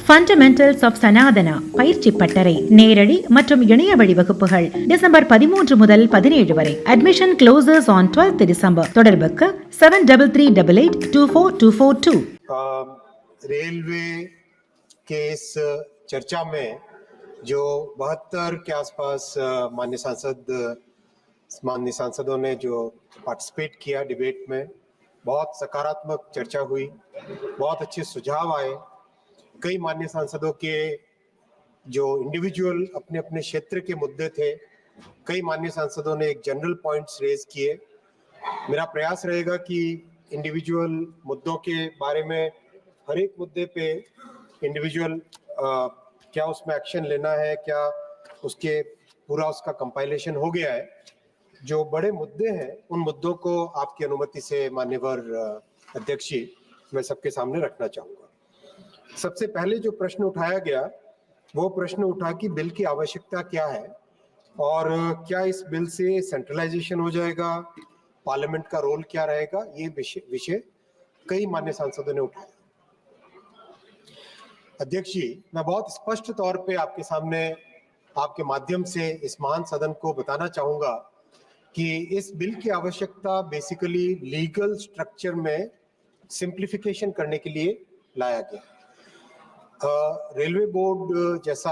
Fundamentals of Sanatana பயிற்சி பட்டறை நேரடி மற்றும் இணைய வழி வகுப்புகள் டிசம்பர் 13 முதல் 17 வரை. Admission closes on 12th December. தொடர்புக்கு 7338824242. रेलवे के इस चर्चा में जो 72 के आसपास माननीय सांसदों ने जो पार्टिसिपेट किया डिबेट में, बहुत सकारात्मक चर्चा हुई, बहुत अच्छे सुझाव आए। कई माननीय सांसदों के जो इंडिविजुअल अपने अपने क्षेत्र के मुद्दे थे, कई माननीय सांसदों ने एक जनरल पॉइंट्स रेज किए। मेरा प्रयास रहेगा कि इंडिविजुअल मुद्दों के बारे में हर एक मुद्दे पे इंडिविजुअल क्या उसमें एक्शन लेना है, क्या उसके पूरा उसका कंपाइलेशन हो गया है। जो बड़े मुद्दे हैं उन मुद्दों को आपकी अनुमति से माननीय अध्यक्ष जी मैं सबके सामने रखना चाहूँगा। सबसे पहले जो प्रश्न उठाया गया वो प्रश्न उठा कि बिल की आवश्यकता क्या है और क्या इस बिल से सेंट्रलाइजेशन हो जाएगा, पार्लियामेंट का रोल क्या रहेगा। ये विषय कई मान्य सांसदों ने उठाया। अध्यक्ष जी, मैं बहुत स्पष्ट तौर पे आपके सामने आपके माध्यम से इस महान सदन को बताना चाहूंगा कि इस बिल की आवश्यकता बेसिकली लीगल स्ट्रक्चर में सिंप्लीफिकेशन करने के लिए लाया गया। रेलवे बोर्ड, जैसा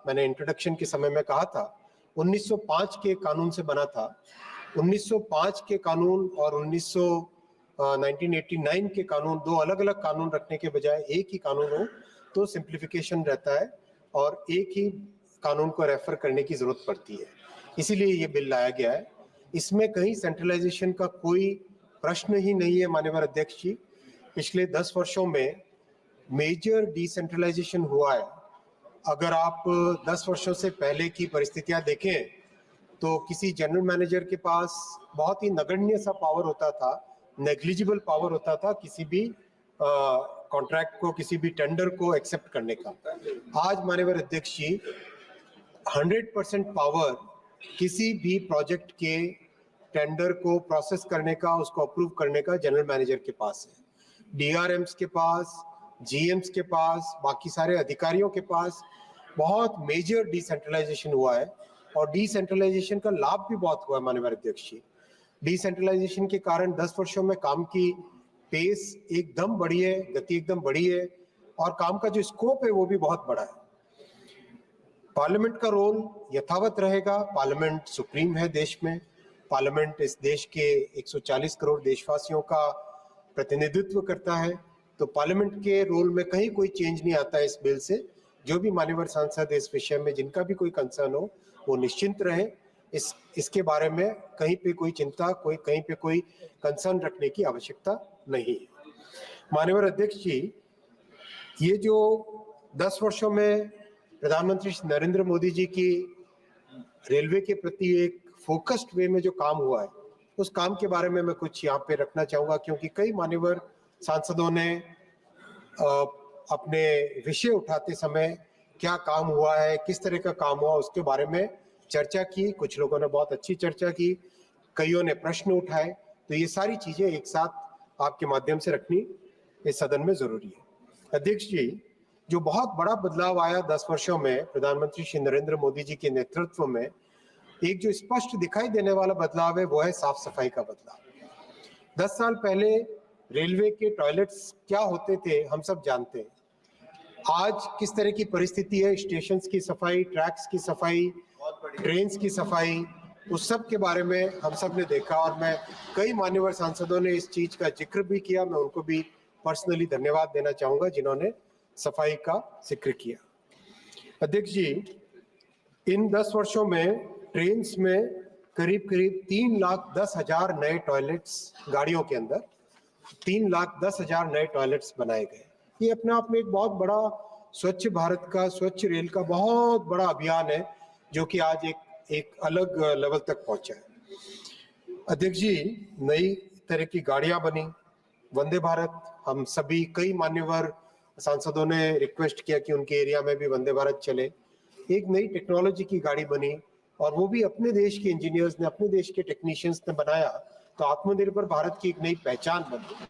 मैंने इंट्रोडक्शन के समय में कहा था, 1905 के कानून से बना था। 1905 के कानून और 1989 के कानून, दो अलग अलग कानून रखने के बजाय एक ही कानून हो तो सिंप्लीफिकेशन रहता है और एक ही कानून को रेफर करने की जरूरत पड़ती है। इसीलिए ये बिल लाया गया है। इसमें कहीं सेंट्रलाइजेशन का कोई प्रश्न ही नहीं है। माननीय अध्यक्ष जी, पिछले 10 वर्षों में मेजर डिसेंट्रलाइजेशन हुआ है। अगर आप 10 वर्षों से पहले की परिस्थितियां देखें तो किसी जनरल मैनेजर के पास बहुत ही नगण्य सा पावर होता था, नेग्लिजिबल पावर होता था किसी भी कॉन्ट्रैक्ट को, किसी भी टेंडर को एक्सेप्ट करने का। आज माननीय अध्यक्ष जी 100% पावर किसी भी प्रोजेक्ट के टेंडर को प्रोसेस करने का, उसको अप्रूव करने का जनरल मैनेजर के पास है। डीआरएम्स के पास, जीएम्स के पास, बाकी सारे अधिकारियों के पास बहुत मेजर डिसेंट्रलाइजेशन हुआ है और डिसेंट्रलाइजेशन का लाभ भी बहुत हुआ है। माननीय अध्यक्ष जी, डिसेंट्रलाइजेशन के कारण 10 वर्षों में काम की पेस एकदम बढ़ी है, गति एकदम बढ़ी है और काम का जो स्कोप है वो भी बहुत बड़ा है। पार्लियामेंट का रोल यथावत रहेगा। पार्लियामेंट सुप्रीम है देश में। पार्लियामेंट इस देश के 140 करोड़ देशवासियों का प्रतिनिधित्व करता है, तो पार्लियामेंट के रोल में कहीं कोई चेंज नहीं आता है इस बिल से। जो भी मान्यवर सांसद इस विषय में जिनका भी कोई कंसर्न हो वो निश्चिंत रहे। इसके बारे में कहीं पे कोई चिंता, कहीं पे कोई कंसर्न रखने की आवश्यकता नहीं है। माननीय अध्यक्ष जी, ये जो 10 वर्षों में प्रधानमंत्री नरेंद्र मोदी जी की रेलवे के प्रति एक फोकस्ड वे में जो काम हुआ है, उस काम के बारे में मैं कुछ यहाँ पे रखना चाहूंगा, क्योंकि कई मान्यवर सांसदों ने अपने विषय उठाते समय क्या काम हुआ है, किस तरह का काम हुआ, उसके बारे में चर्चा की। कुछ लोगों ने बहुत अच्छी चर्चा की, कईयों ने प्रश्न उठाए। तो ये सारी चीजें एक साथ आपके माध्यम से रखनी इस सदन में जरूरी है। अध्यक्ष जी, जो बहुत बड़ा बदलाव आया 10 वर्षों में प्रधानमंत्री श्री नरेंद्र मोदी जी के नेतृत्व में, एक जो स्पष्ट दिखाई देने वाला बदलाव है वो है साफ सफाई का बदलाव। 10 साल पहले रेलवे के टॉयलेट्स क्या होते थे हम सब जानते हैं। आज किस तरह की परिस्थिति है, स्टेशंस की सफाई, ट्रैक्स की सफाई, ट्रेन्स की सफाई, उस सब के बारे में हम सब ने देखा और मैं कई मान्यवर सांसदों ने इस चीज का जिक्र भी किया। मैं उनको भी पर्सनली धन्यवाद देना चाहूंगा जिन्होंने सफाई का जिक्र किया। अध्यक्ष जी, इन 10 वर्षों में ट्रेन्स में करीब 3,10,000 नए टॉयलेट्स, गाड़ियों के अंदर 3,10,000 नए टॉयलेट्स बनाए गए। ये अपने आप में एक बहुत बड़ा स्वच्छ भारत का, स्वच्छ रेल का बहुत बड़ा अभियान है जो कि आज एक अलग लेवल तक पहुंचा है। अध्यक्ष जी, नई तरह की गाड़ियां बनी, वंदे भारत, हम सभी कई मान्यवर सांसदों ने रिक्वेस्ट किया कि उनके एरिया में भी वंदे भारत चले। एक नई टेक्नोलॉजी की गाड़ी बनी और वो भी अपने देश के इंजीनियर्स ने, अपने देश के टेक्नीशियंस ने बनाया, तो आत्मनिर्भर भारत की एक नई पहचान बनी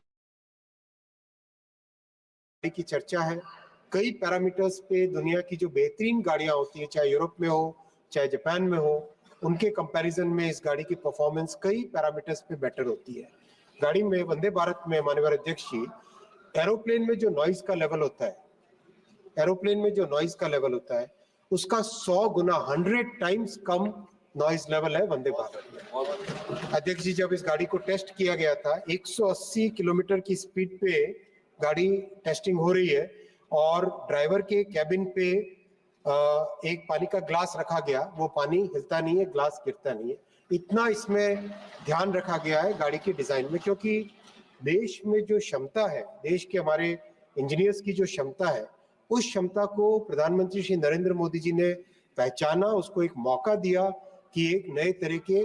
की चर्चा है। कई पैरामीटर्स पे दुनिया की जो बेहतरीन गाड़ियां होती है, चाहे यूरोप में हो चाहे जापान में हो, उनके कंपैरिजन में इस गाड़ी की परफॉर्मेंस कई पैरामीटर्स पे बेटर होती है। गाड़ी में वंदे भारत में माननीय अध्यक्ष जी, एरोप्लेन में जो नॉइज का लेवल होता है, एरोप्लेन में जो नॉइज का लेवल होता है उसका 100 गुना 100 टाइम्स कम नॉइज लेवल है वंदे भारत में। अध्यक्ष जी, जब इस गाड़ी को टेस्ट किया गया था 180 किलोमीटर की स्पीड पे गाड़ी टेस्टिंग हो रही है और ड्राइवर के कैबिन पे एक पानी का ग्लास रखा गया, वो पानी हिलता नहीं है, ग्लास गिरता नहीं है। इतना इसमें ध्यान रखा गया है गाड़ी के डिजाइन में, क्योंकि देश में जो क्षमता है, देश के हमारे इंजीनियर्स की जो क्षमता है, उस क्षमता को प्रधानमंत्री श्री नरेंद्र मोदी जी ने पहचाना, उसको एक मौका दिया कि एक नए तरह के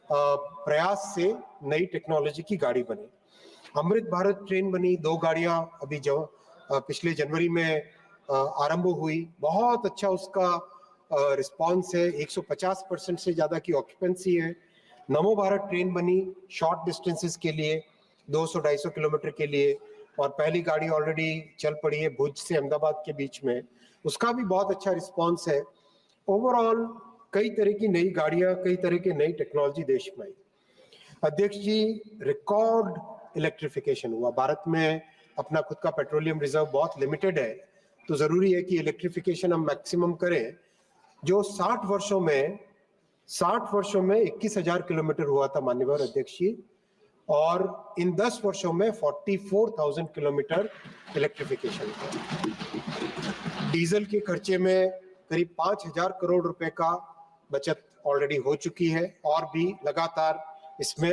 प्रयास से नई टेक्नोलॉजी की गाड़ी बने। अमृत भारत ट्रेन बनी, 2 गाड़ियां अभी जो पिछले जनवरी में आरंभ हुई, बहुत अच्छा उसका रिस्पांस है, 150% से ज्यादा की ऑक्यूपेंसी है। नमो भारत ट्रेन बनी शॉर्ट डिस्टेंसेस के लिए, 200-250 किलोमीटर के लिए, और पहली गाड़ी ऑलरेडी चल पड़ी है भुज से अहमदाबाद के बीच में, उसका भी बहुत अच्छा रिस्पांस है। ओवरऑल कई तरह की नई गाड़ियां, कई तरह की नई टेक्नोलॉजी देश में आई। अध्यक्ष जी, रिकॉर्ड इलेक्ट्रिफिकेशन हुआ। भारत में अपना खुद का पेट्रोलियम रिजर्व बहुत लिमिटेड है, तो जरूरी है कि इलेक्ट्रिफिकेशन हम मैक्सिमम करें। जो 60 वर्षों में 21,000 किलोमीटर हुआ था माननीय अध्यक्ष जी, और इन 10 वर्षों में 44,000 किलोमीटर इलेक्ट्रिफिकेशन हुआ। डीजल के खर्चे में करीब 5,000 करोड़ रुपए का बचत ऑलरेडी हो चुकी है और भी लगातार इसमें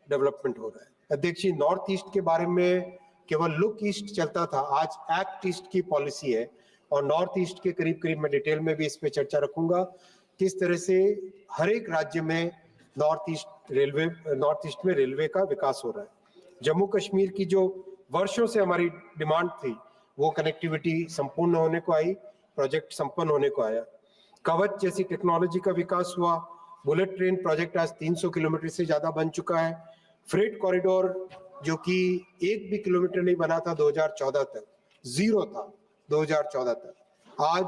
डेवलपमेंट हो रहा है। अध्यक्ष जी, नॉर्थ ईस्ट के बारे में केवल लुक ईस्ट चलता था, आज एक्ट ईस्ट की पॉलिसी है, और नॉर्थ ईस्ट के करीब करीब मैं डिटेल में भी इस पे चर्चा रखूंगा, किस तरह से हर एक राज्य में नॉर्थ ईस्ट में रेलवे का विकास हो रहा है। जम्मू कश्मीर की जो वर्षों से हमारी डिमांड थी, वो कनेक्टिविटी संपूर्ण होने को आई, प्रोजेक्ट संपन्न होने को आया। कवच जैसी टेक्नोलॉजी का विकास हुआ, बुलेट ट्रेन प्रोजेक्ट आज 300 किलोमीटर से ज्यादा बन चुका है। फ्रेट कॉरिडोर जो कि 1 भी किलोमीटर नहीं बना था 2014 तक, जीरो था 2014 तक, आज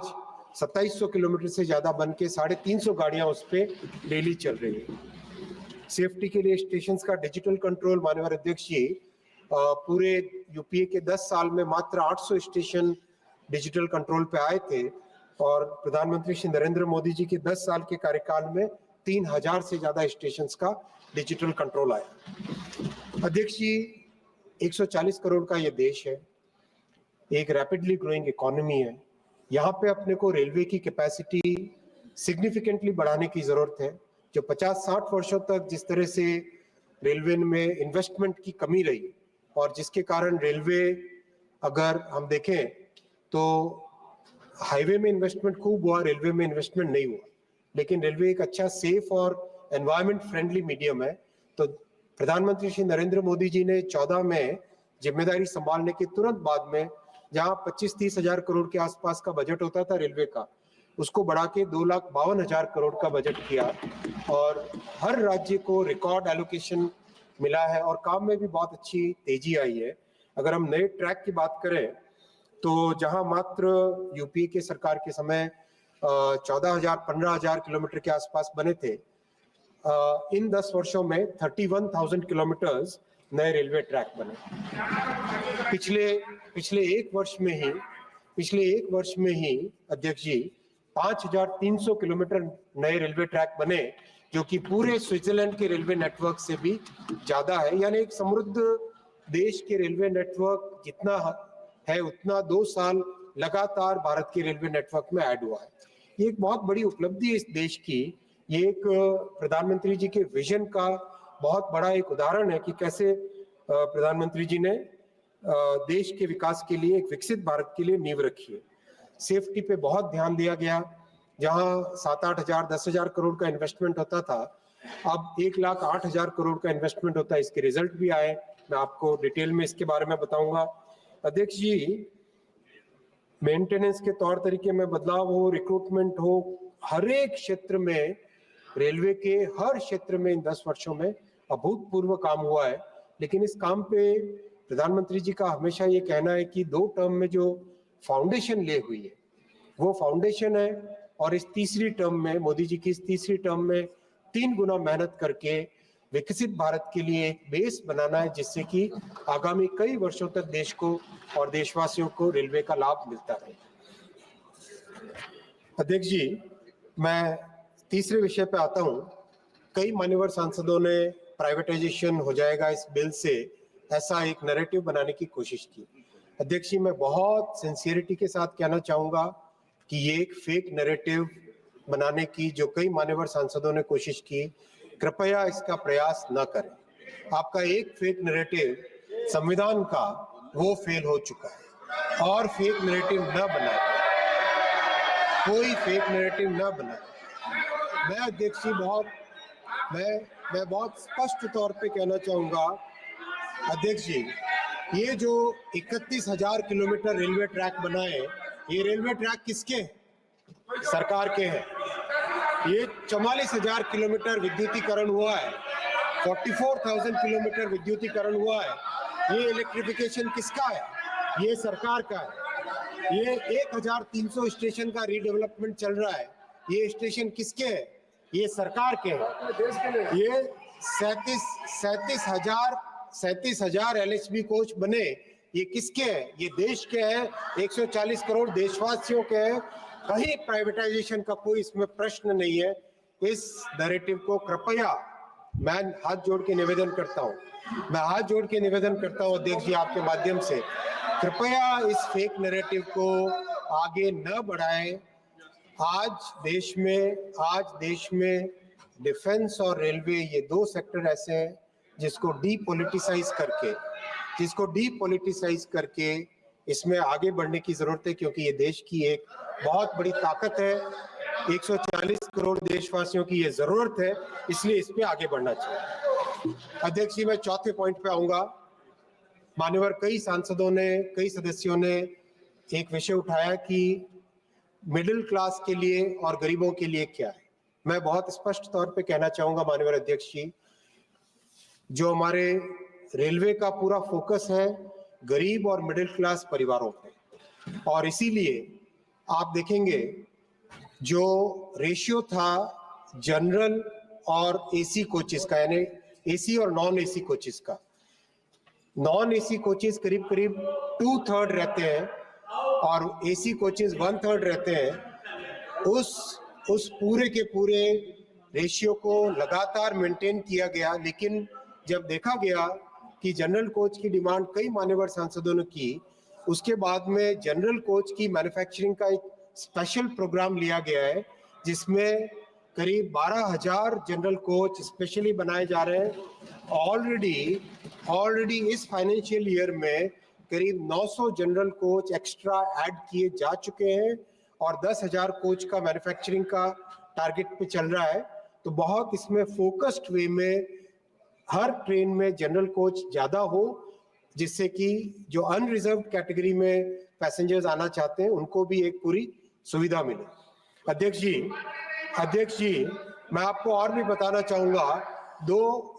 2700 किलोमीटर से ज्यादा बन के 350 गाड़ियां उस पे डेली चल रही है। सेफ्टी के लिए स्टेशन का डिजिटल कंट्रोल, माननीय अध्यक्ष जी, पूरे यूपीए के 10 साल में मात्र 800 स्टेशन डिजिटल कंट्रोल पे आए थे, और प्रधानमंत्री श्री नरेंद्र मोदी जी के 10 साल के कार्यकाल में 3000 से ज्यादा स्टेशंस का डिजिटल कंट्रोल आया। अध्यक्ष जी, 140 करोड़ का ये देश है, एक रैपिडली ग्रोइंग इकोनॉमी है, यहाँ पे अपने को रेलवे की कैपेसिटी सिग्निफिकेंटली बढ़ाने की जरूरत है। जो 50-60 वर्षों तक जिस तरह से रेलवे में इन्वेस्टमेंट की कमी रही, और जिसके कारण रेलवे, अगर हम देखें तो हाईवे में इन्वेस्टमेंट खूब हुआ, रेलवे में इन्वेस्टमेंट नहीं हुआ, लेकिन रेलवे एक अच्छा सेफ और एनवायरमेंट फ्रेंडली मीडियम है। तो प्रधानमंत्री श्री नरेंद्र मोदी जी ने 14 में जिम्मेदारी संभालने के तुरंत बाद में, जहां 25-30 हजार करोड़ के आसपास का बजट होता था रेलवे का, उसको बढ़ा के 2,52,000 करोड़ का बजट किया, और हर राज्य को रिकॉर्ड एलोकेशन मिला है और काम में भी बहुत अच्छी तेजी आई है। अगर हम नए ट्रैक की बात करें तो जहां मात्र यूपी के सरकार के समय 14,000-15,000 किलोमीटर के आसपास बने थे, इन 10 वर्षों में 31,000 किलोमीटर्स नए रेलवे ट्रैक बने। पिछले एक वर्ष में ही अध्यक्ष जी 5,300 किलोमीटर नए रेलवे ट्रैक बने, जो कि पूरे स्विट्जरलैंड के रेलवे नेटवर्क से भी ज्यादा है। यानी एक समृद्ध देश के रेलवे नेटवर्क जितना है, उतना 2 साल लगातार भारत के रेलवे नेटवर्क में ऐड हुआ है। ये एक बहुत बड़ी उपलब्धि है इस देश की। ये एक प्रधानमंत्री जी के विजन का बहुत बड़ा एक उदाहरण है कि कैसे प्रधानमंत्री जी ने देश के विकास के लिए, एक विकसित भारत के लिए नींव रखी है। सेफ्टी पे बहुत ध्यान दिया गया, जहां 7-8 हजार 10,000 करोड़ का इन्वेस्टमेंट होता था, अब 1,08,000 करोड़ का इन्वेस्टमेंट होता है। इसके रिजल्ट भी आए, मैं आपको डिटेल में इसके बारे में बताऊंगा। अध्यक्ष जी, मेंटेनेंस के तौर तरीके में बदलाव हो, रिक्रूटमेंट हो, हर एक क्षेत्र में, रेलवे के हर क्षेत्र में इन 10 वर्षों में अभूतपूर्व काम हुआ है। लेकिन इस काम पे प्रधानमंत्री जी का हमेशा ये कहना है कि 2 टर्म में जो फाउंडेशन ले हुई है वो फाउंडेशन है। और इस तीसरी टर्म में, मोदी जी की इस तीसरी टर्म में 3 गुना मेहनत करके विकसित भारत के लिए एक बेस बनाना है, जिससे कि आगामी कई वर्षों तक देश को और देशवासियों को रेलवे का लाभ मिलता रहे। अध्यक्ष जी, मैं तीसरे विषय पे आता हूं। कई मान्यवर सांसदों ने प्राइवेटाइजेशन हो जाएगा इस बिल से, ऐसा एक नैरेटिव बनाने की कोशिश की। अध्यक्ष जी, मैं बहुत सिंसियरिटी के साथ कहना चाहूंगा कि ये एक फेक नैरेटिव बनाने की जो कई मान्यवर सांसदों ने कोशिश की, कृपया इसका प्रयास न करें। आपका एक फेक नैरेटिव संविधान का वो फेल हो चुका है, और फेक नैरेटिव न बनाए, कोई फेक नैरेटिव न बनाए। मैं अध्यक्ष जी मैं बहुत स्पष्ट तौर पे कहना चाहूंगा, अध्यक्ष जी, ये जो 31,000 किलोमीटर रेलवे ट्रैक बनाए, ये रेलवे ट्रैक किसके हैं? सरकार के हैं। ये 44,000 किलोमीटर विद्युतीकरण हुआ है, 44,000 किलोमीटर विद्युतीकरण हुआ है। ये इलेक्ट्रिफिकेशन किसका है? ये सरकार का है। ये 1,300 स्टेशन का रीडेवलपमेंट चल रहा है, ये स्टेशन किसके हैं? ये सरकार के हैं। ये 37,000 LHB कोच बने, ये किसके हैं? ये देश के हैं, 140 करोड़ देशवासियों के हैं। कहीं प्राइवेटाइजेशन का कोई इसमें प्रश्न नहीं है। इस नैरेटिव को कृपया, मैं हाथ जोड़ के निवेदन करता हूं अध्यक्ष जी, आपके माध्यम से कृपया इस फेक नैरेटिव को आगे न बढ़ाएं। आज देश में डिफेंस और रेलवे, ये 2 सेक्टर ऐसे हैं जिसको डीपॉलिटिसाइज करके इसमें आगे बढ़ने की जरूरत है, क्योंकि ये देश की एक बहुत बड़ी ताकत है। 140 करोड़ देशवासियों की ये जरूरत है, इसलिए इस पे आगे बढ़ना चाहिए। अध्यक्ष जी, मैं चौथे पॉइंट पे आऊंगा। मान्यवर कई सदस्यों ने एक विषय उठाया कि मिडिल क्लास के लिए और गरीबों के लिए क्या है। मैं बहुत स्पष्ट तौर पे कहना चाहूंगा माननीय अध्यक्ष जी, जो हमारे रेलवे का पूरा फोकस है गरीब और मिडिल क्लास परिवारों पे, और इसीलिए आप देखेंगे जो रेशियो था जनरल और एसी कोचेस का, यानी एसी और नॉन एसी कोचेस का, नॉन एसी कोचेस करीब करीब 2/3 रहते हैं और एसी कोचेस 1/3 रहते हैं। उस पूरे के पूरे रेशियो को लगातार मेंटेन किया गया, लेकिन जब देखा गया कि जनरल कोच की डिमांड कई मान्यवर सांसदों ने की, उसके बाद में जनरल कोच की मैन्युफैक्चरिंग का एक स्पेशल प्रोग्राम लिया गया है, जिसमें करीब 12,000 जनरल कोच स्पेशली बनाए जा रहे हैं। ऑलरेडी इस फाइनेंशियल ईयर में करीब 900 जनरल कोच एक्स्ट्रा ऐड किए जा चुके हैं और 10,000 कोच का मैन्युफैक्चरिंग का टारगेट पे चल रहा है। तो बहुत इसमें फोकस्ड वे में हर ट्रेन में जनरल कोच ज्यादा हो, जिससे कि जो अनरिजर्व कैटेगरी में पैसेंजर्स आना चाहते हैं उनको भी एक पूरी सुविधा मिले। अध्यक्ष जी, मैं आपको और भी बताना चाहूंगा,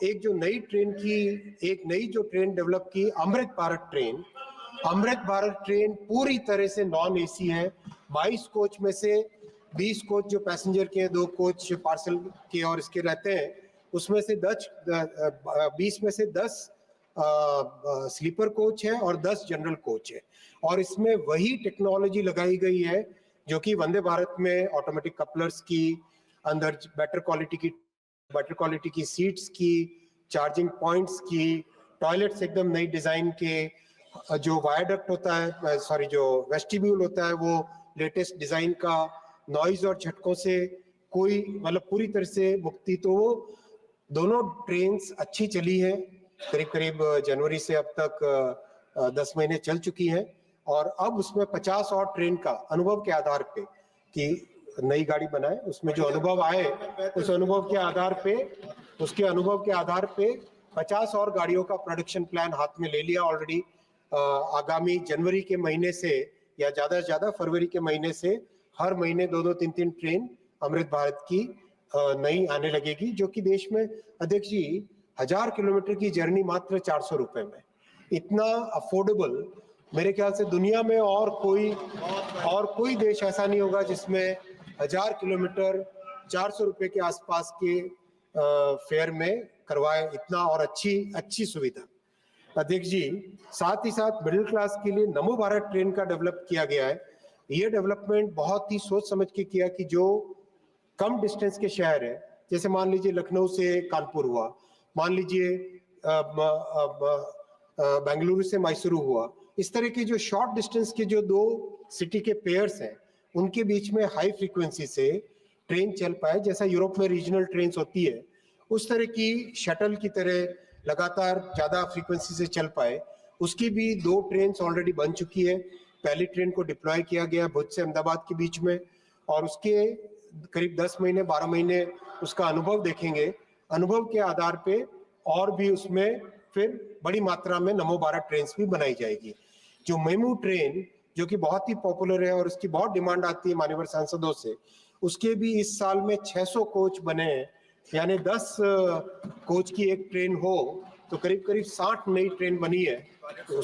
एक नई जो ट्रेन डेवलप की, अमृत भारत ट्रेन पूरी तरह से नॉन एसी है। 22 कोच में से 20 कोच जो पैसेंजर के हैं, 2 कोच पार्सल के और इसके रहते हैं, उसमें से 20 में से 10 स्लीपर कोच है और 10 जनरल कोच है। और इसमें वही टेक्नोलॉजी लगाई गई है जो कि वंदे भारत में ऑटोमेटिक कपलर्स की, अंदर बेटर क्वालिटी की सीट्स की, चार्जिंग पॉइंट्स की, टॉयलेट्स एकदम नई डिजाइन के, जो वायडक्ट होता है, जो वेस्टिब्यूल होता है वो लेटेस्ट डिजाइन का, नॉइज और झटकों से कोई पूरी तरह से मुक्ति। तो वो दोनों ट्रेन्स अच्छी चली है, करीब जनवरी से अब तक 10 महीने चल चुकी हैं, और अब उसमें 50 और ट्रेन का अनुभव के आधार पे कि नई गाड़ी बनाए, उसमें जो अनुभव आए उसके अनुभव के आधार पे 50 और गाड़ियों का प्रोडक्शन प्लान हाथ में ले लिया ऑलरेडी। आगामी जनवरी के महीने से या ज्यादा से ज्यादा फरवरी के महीने से हर महीने 2-2, 3-3 ट्रेन अमृत भारत की नई आने लगेगी, जो कि देश में अध्यक्ष जी 1000 किलोमीटर की जर्नी मात्र 400 रुपए में, इतना अफोर्डेबल मेरे ख्याल से दुनिया में और कोई देश ऐसा नहीं होगा जिसमें 1000 किलोमीटर 400 रुपए के आसपास के फेयर में करवाए इतना, और अच्छी सुविधा। अध्यक्ष जी, साथ ही साथ मिडिल क्लास के लिए नमो भारत ट्रेन का डेवलप किया गया है। ये डेवलपमेंट बहुत ही सोच समझ के किया कि जो कम डिस्टेंस के शहर है, जैसे मान लीजिए लखनऊ से कानपुर हुआ, मान लीजिए बेंगलुरु से मैसूरू हुआ, इस तरह के जो शॉर्ट डिस्टेंस के जो दो सिटी के पेयर्स हैं, उनके बीच में हाई फ्रीक्वेंसी से ट्रेन चल पाए, जैसा यूरोप में रीजनल ट्रेन होती है उस तरह की शटल की तरह लगातार ज्यादा फ्रीक्वेंसी से चल पाए, उसकी भी 2 ट्रेन ऑलरेडी बन चुकी है। पहली ट्रेन को डिप्लॉय किया गया भुज से अहमदाबाद के बीच में, और उसके करीब 10 महीने 12 महीने उसका अनुभव देखेंगे। अनुभव के आधार पे और भी उसमें फिर बड़ी मात्रा में नमो भारत ट्रेन भी बनाई जाएगी। जो मेमू ट्रेन जो कि बहुत ही पॉपुलर है और उसकी बहुत डिमांड आती है मान्यवर सांसदों से, उसके भी इस साल में 600 कोच बने हैं, यानी 10 कोच की एक ट्रेन हो तो करीब करीब 60 नई ट्रेन बनी है। तो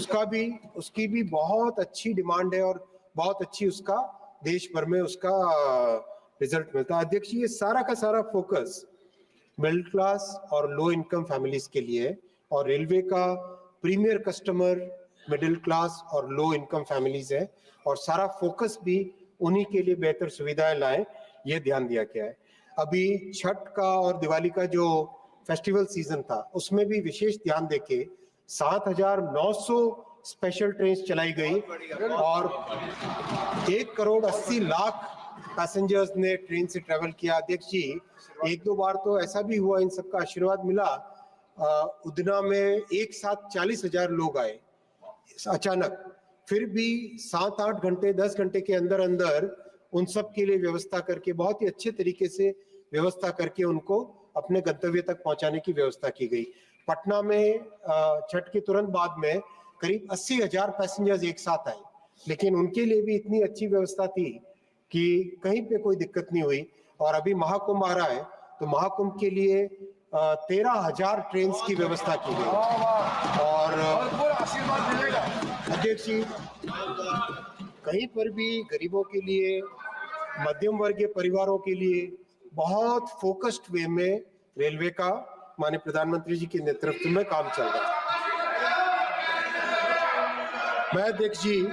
उसकी भी बहुत अच्छी डिमांड है और बहुत अच्छी उसका देश भर में उसका रिजल्ट मिलता है। अध्यक्ष, ये सारा का सारा फोकस मिडिल क्लास और लो इनकम फैमिलीज के लिए, और रेलवे का प्रीमियर कस्टमर मिडिल क्लास और लो इनकम फैमिलीज है, और सारा फोकस भी उन्हीं के लिए बेहतर सुविधाएं लाएं, ये ध्यान दिया गया है। अभी छठ का और दिवाली का जो फेस्टिवल सीजन था उसमें भी विशेष ध्यान देके 7900 स्पेशल ट्रेन चलाई गई और 1,80,00,000 पैसेंजर्स ने ट्रेन से ट्रेवल किया। अध्यक्ष जी, 1-2 बार तो ऐसा भी हुआ, इन सबका आशीर्वाद मिला, उदना में एक साथ 40,000 लोग आए अचानक, फिर भी 7-8 घंटे 10 घंटे के अंदर अंदर उन सब के लिए व्यवस्था करके, बहुत ही अच्छे तरीके से व्यवस्था करके उनको अपने गंतव्य तक पहुंचाने की व्यवस्था की गई। पटना में छठ के तुरंत बाद में करीब 80,000 पैसेंजर्स एक साथ आए, लेकिन उनके लिए भी इतनी अच्छी व्यवस्था थी कि कहीं पे कोई दिक्कत नहीं हुई। और अभी महाकुंभ आ रहा है तो महाकुंभ के लिए 13,000 ट्रेन की व्यवस्था की गई। और अध्यक्ष जी, कहीं पर भी गरीबों के लिए, मध्यम वर्गीय परिवारों के लिए बहुत फोकस्ड वे में रेलवे का माननीय प्रधानमंत्री जी के नेतृत्व में काम चल रहा है। मैं अध्यक्ष जी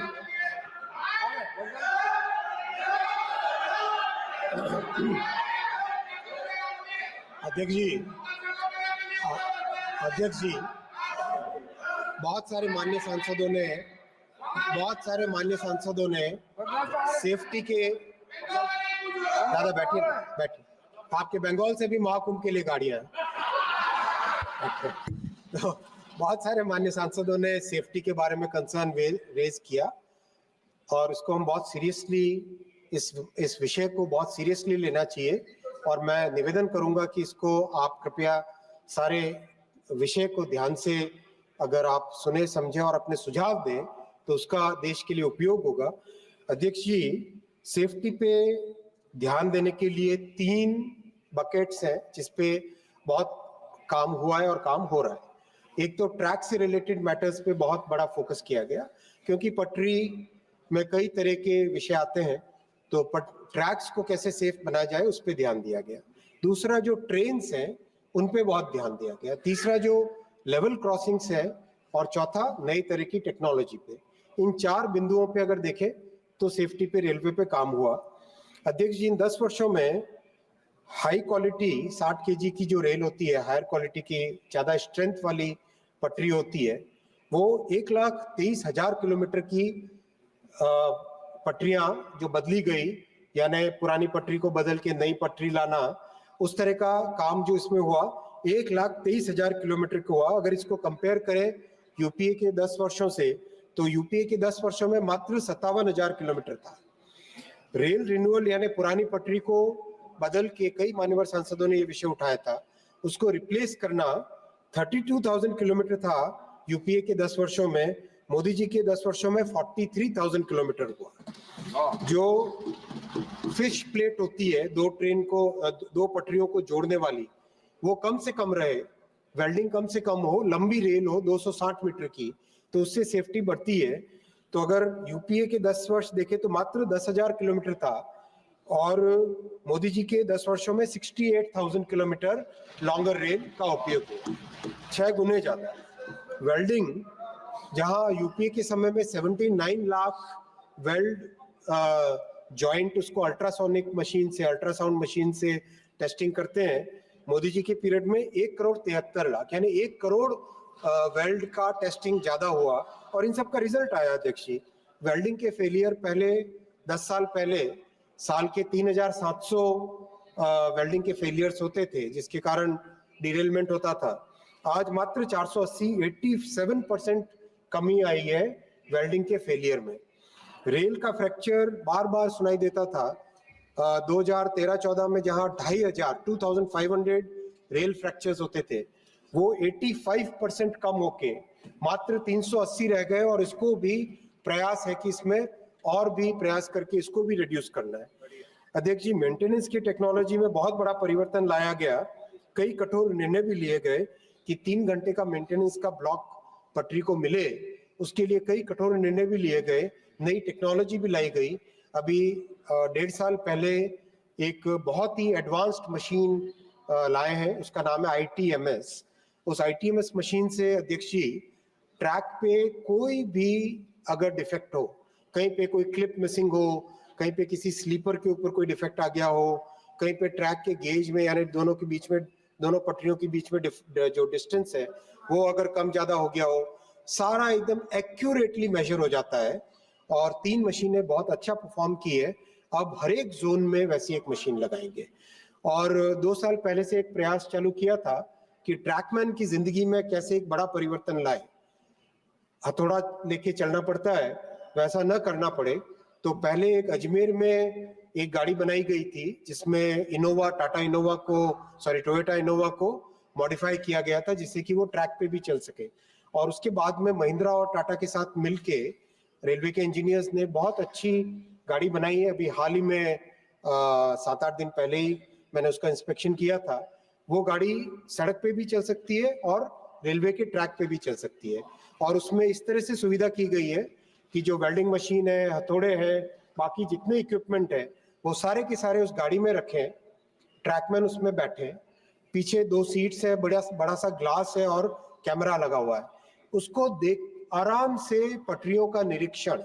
बहुत सारे माननीय सांसदों ने सेफ्टी के, दादा बैठिए, आपके बंगाल से भी महाकुंभ के लिए गाड़ियां हैं। तो बहुत सारे माननीय सांसदों ने सेफ्टी के बारे में कंसर्न रेज किया, और इसको हम बहुत सीरियसली, इस विषय को बहुत सीरियसली लेना चाहिए, और मैं निवेदन करूंगा कि इसको आप कृपया सारे विषय को ध्यान से अगर आप सुने समझे और अपने सुझाव दें तो उसका देश के लिए उपयोग होगा। अध्यक्ष जी, सेफ्टी पे ध्यान देने के लिए 3 बकेट्स हैं जिसपे बहुत काम हुआ है और काम हो रहा है। एक तो ट्रैक से रिलेटेड मैटर्स पे बहुत बड़ा फोकस किया गया, क्योंकि पटरी में कई तरह के विषय आते हैं, तो ट्रैक्स को कैसे सेफ बनाया जाए उस पर ध्यान दिया गया। दूसरा, जो ट्रेन्स हैं उन पे बहुत ध्यान दिया गया। तीसरा, जो लेवल क्रॉसिंग्स है, और चौथा, नई तरह की टेक्नोलॉजी पे। इन 4 बिंदुओं पे अगर देखें तो सेफ्टी पे रेलवे पे काम हुआ। अध्यक्ष जी, इन 10 वर्षों में हाई क्वालिटी 60 kg की जो रेल होती है, हायर क्वालिटी की ज्यादा स्ट्रेंथ वाली पटरी होती है, वो 1,23,000 किलोमीटर की पटरियां जो बदली गई, यानी पुरानी पटरी को बदल के नई पटरी लाना, उस तरह का काम जो इसमें हुआ 1,23,000 किलोमीटर का हुआ। अगर इसको कंपेयर करें यूपीए के 10 वर्षों से, तो यूपीए के 10 वर्षों में मात्र 57,000 किलोमीटर था। रेल रिन्यूअल यानी पुरानी पटरी को बदल के कई मान्यवर सांसदों ने ये विषय उठाया था, उसको रिप्लेस करना 32,000 किलोमीटर था यूपीए के 10 वर्षों में। मोदी जी के 10 वर्षों में 43,000 किलोमीटर हुआ। जो फिश प्लेट होती है दो पटरियों को जोड़ने वाली, वो कम से कम रहे, वेल्डिंग कम से कम हो, लंबी रेल हो 260 मीटर की, तो उससे सेफ्टी बढ़ती है। तो अगर यूपीए के 10 वर्ष देखें तो मात्र 10,000 किलोमीटर था और मोदी जी के 10 वर्षों में 68,000 किलोमीटर लॉन्गर रेल का उपयोग हुआ, 6 गुने ज्यादा। वेल्डिंग, जहां यूपीए के समय में 79 लाख वेल्ड जॉइंट उसको अल्ट्रासोनिक मशीन से, अल्ट्रासाउंड मशीन से टेस्टिंग करते हैं, मोदी जी के पीरियड में 1,73,00,000 यानी 1 करोड़ वेल्ड का टेस्टिंग ज्यादा हुआ और इन सब का रिजल्ट आया अध्यक्ष जी। वेल्डिंग के फेलियर पहले 10 साल पहले साल के 3,700 वेल्डिंग के फेलियर्स होते थे जिसके कारण डिरेलमेंट होता था। आज मात्र 480, 87% कमी आई है वेल्डिंग के फेलियर में। रेल का फ्रैक्चर बार बार सुनाई देता था। 2013-14 में जहां 2,500 रेल फ्रैक्चर्स होते थे वो 85% कम होके मात्र 380 रह गए और इसको भी प्रयास है कि इसमें और भी प्रयास करके इसको भी रिड्यूस करना है। अध्यक्ष जी, मेंटेनेंस की टेक्नोलॉजी में बहुत बड़ा परिवर्तन लाया गया। कई कठोर निर्णय भी लिए गए कि 3 घंटे का मेंटेनेंस का ब्लॉक पटरी को मिले, उसके लिए कई कठोर निर्णय भी लिए गए, नई टेक्नोलॉजी भी लाई गई। अभी 1.5 साल पहले एक बहुत ही एडवांस्ड मशीन लाए हैं, उसका नाम है ITMS। उस ITMS मशीन से अध्यक्ष जी ट्रैक पे कोई भी अगर डिफेक्ट हो, कहीं पे कोई क्लिप मिसिंग हो, कहीं पे किसी स्लीपर के ऊपर कोई डिफेक्ट आ गया हो, कहीं पे ट्रैक के गेज में यानी दोनों के बीच में, दोनों पटरियों के बीच में जो डिस्टेंस है वो अगर कम ज्यादा हो गया हो, सारा एकदम एक्यूरेटली मेजर हो जाता है। और 3 मशीनें बहुत अच्छा परफॉर्म की है। अब हर एक जोन में वैसी एक मशीन लगाएंगे। और 2 साल पहले से एक प्रयास चालू किया था कि ट्रैकमैन की जिंदगी में कैसे एक बड़ा परिवर्तन लाए। हथौड़ा लेके चलना पड़ता है, वैसा न करना पड़े। तो पहले एक अजमेर में एक गाड़ी बनाई गई थी जिसमें इनोवा, टोयोटा इनोवा को मॉडिफाई किया गया था जिससे कि वो ट्रैक पे भी चल सके। और उसके बाद में महिंद्रा और टाटा के साथ मिलके रेलवे के इंजीनियर्स ने बहुत अच्छी गाड़ी बनाई है। अभी हाल ही में 7-8 दिन पहले ही मैंने उसका इंस्पेक्शन किया था। वो गाड़ी सड़क पे भी चल सकती है और रेलवे के ट्रैक पे भी चल सकती है। और उसमें इस तरह से सुविधा की गई है कि जो वेल्डिंग मशीन है, हथौड़े हैं, बाकी जितने इक्विपमेंट है वो सारे के सारे उस गाड़ी में रखें, ट्रैकमैन उसमें बैठे, पीछे 2 सीट्स है, बड़ा सा ग्लास है और कैमरा लगा हुआ है, उसको देख आराम से पटरियों का निरीक्षण,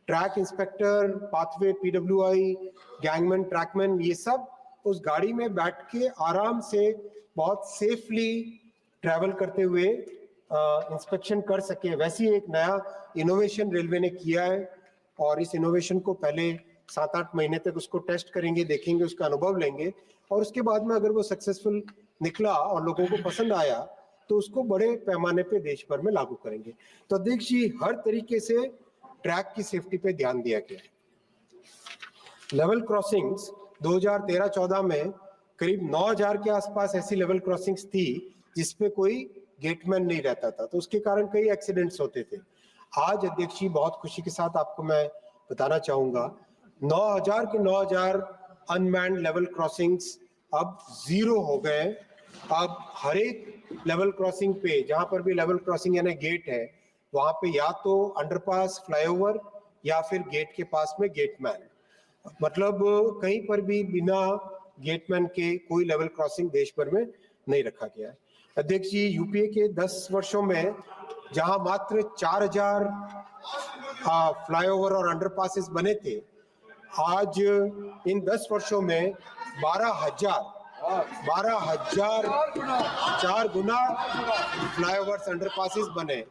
track inspector, pathway, PWI, gangman, trackman, ये सब उस गाड़ी में बैठ के आराम से बहुत सेफली ट्रैवल करते हुए इंस्पेक्शन कर सके। वैसी एक नया इनोवेशन रेलवे ने किया है और इस इनोवेशन को पहले 7-8 महीने तक उसको टेस्ट करेंगे, देखेंगे, उसका अनुभव लेंगे और उसके बाद में अगर वो सक्सेसफुल निकला और लोगों को पसंद आया तो उसको बड़े पैमाने पे देश भर में लागू करेंगे। तो अध्यक्ष जी, हर तरीके से ट्रैक की सेफ्टी पे ध्यान दिया गया है। लेवल क्रॉसिंग्स 2013-14 में करीब 9,000 के आसपास ऐसी लेवल क्रॉसिंग्स थी जिसपे कोई गेटमैन नहीं रहता था, तो उसके कारण कई एक्सीडेंट्स होते थे। आज अध्यक्ष जी, बहुत खुशी के साथ आपको मैं बताना चाहूंगा, 9,000 के 9,000 अनमैन्ड लेवल क्रॉसिंग्स अब 0 हो गए। अब हर एक लेवल क्रॉसिंग पे, जहां पर भी लेवल क्रॉसिंग यानी गेट है, वहां पे या तो अंडरपास, फ्लाईओवर या फिर गेट के पास में गेटमैन, मतलब कहीं पर भी बिना गेटमैन के कोई लेवल क्रॉसिंग देश भर में नहीं रखा गया है। अध्यक्ष जी, यूपीए के 10 वर्षों में जहां मात्र 4,000 फ्लाईओवर और अंडरपासेस बने थे, आज इन 10 वर्षों में 12,000 4 गुना फ्लाईओवर्स, अंडरपासेस बने।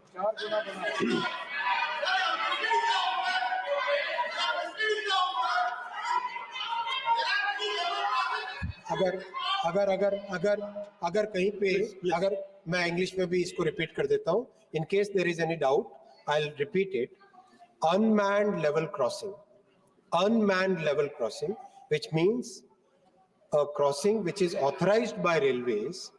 अगर कहीं पे, अगर मैं इंग्लिश में भी इसको रिपीट कर देता हूँ, in case there is any doubt, I will repeat it. Unmanned level crossing, which means a crossing which is authorized by railways.